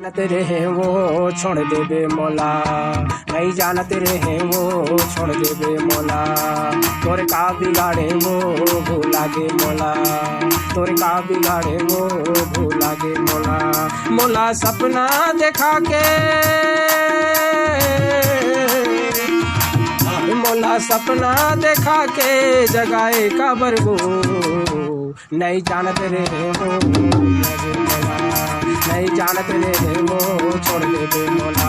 जानते रहे वो छोड़ देबे मौला, नहीं जानते रहे वो छोड़ देबे मौला। तोरे का बिगाड़े वो भूला गे मौला, तोरे का बिगाड़े वो भूला गे मौला। मौला सपना देखा के, मौला सपना देखा के जगाए काबर वो, नहीं जानते रहे वो मौला, नहीं जानते रहे वो छोड़ देबे मौला।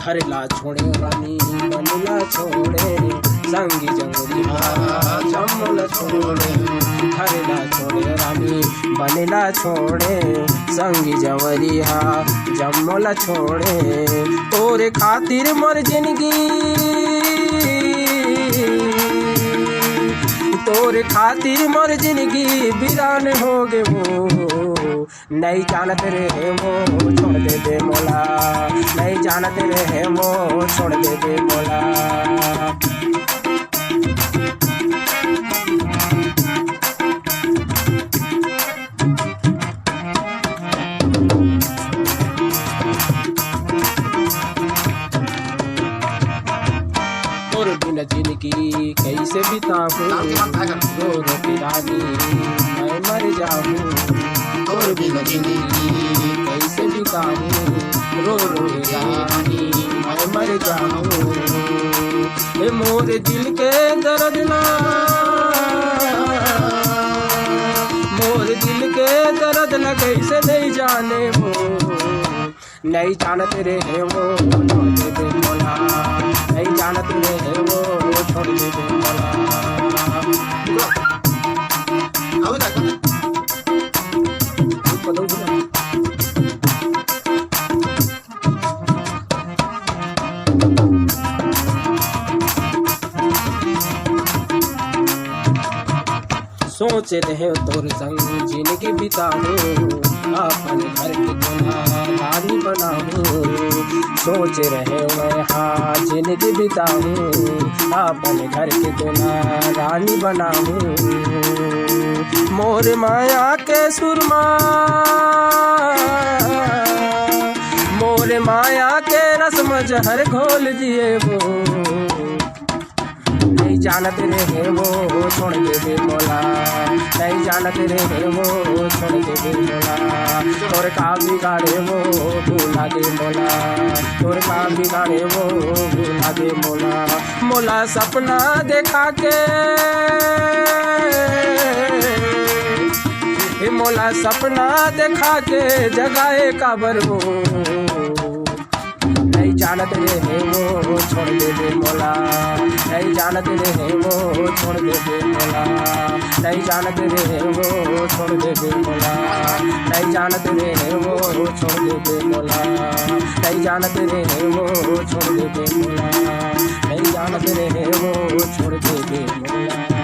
घरला छोड़े रानी बनला छोड़े, संगी जंगली जमला छोड़े। घरला छोड़े रानी बनला छोड़े, संगी जवरिया जमला छोड़े। तोरे खातिर मर जिंदगी, तोरे खातिर मर जिंदगी वीरान हो गे वो, नहीं जानते रहे वो छोड़ देबे मौला, नहीं जानते रहे वो छोड़ देबे मौला। और बिना जिंदगी कैसे बिताऊं, रो रो के रानी मैं मर जाऊं। और बिना जिंदगी कैसे बिताऊं, रो रो के रानी मैं मर जाऊं। ए मोरे दिल के दर्द ना, मोरे दिल के दर्द ना कैसे नहीं जाने वो, नहीं जानते रहे वो छोड़ देबे मौला, नहीं जानते रहे वो छोड़ देबे मौला। सोच रहे तोर संग जिंदगी बिताऊं, अपन घर के कोना रानी बनाऊं। सोच रहे मैं हाँ जिंदगी बिताऊं, अपन घर के कोना रानी बनाऊं। मोर माया के सुरमा, मोर माया के रस्म जहर घोल दिए वो, नहीं जानते रहे वो छोड़ देबे मौला, नहीं जानते रहे वो छोड़ देबे मौला। तोरे का बिगाड़े वो भूला गे मौला, तोरे का बिगाड़े वो भूला गे मौला। मौला सपना देखा के, मौला सपना देखा के जगाए काबर वो, नहीं जानते रहे वो छोड़ देबे मौला, नहीं जानते रहे वो छोड़ देबे मौला, नहीं जानते रहे वो छोड़ देबे मौला, नहीं जानते रहे वो छोड़ देबे मौला, नहीं जानते रहे वो छोड़ देबे मौला, नहीं जानते रहे वो छोड़ देबे मौला।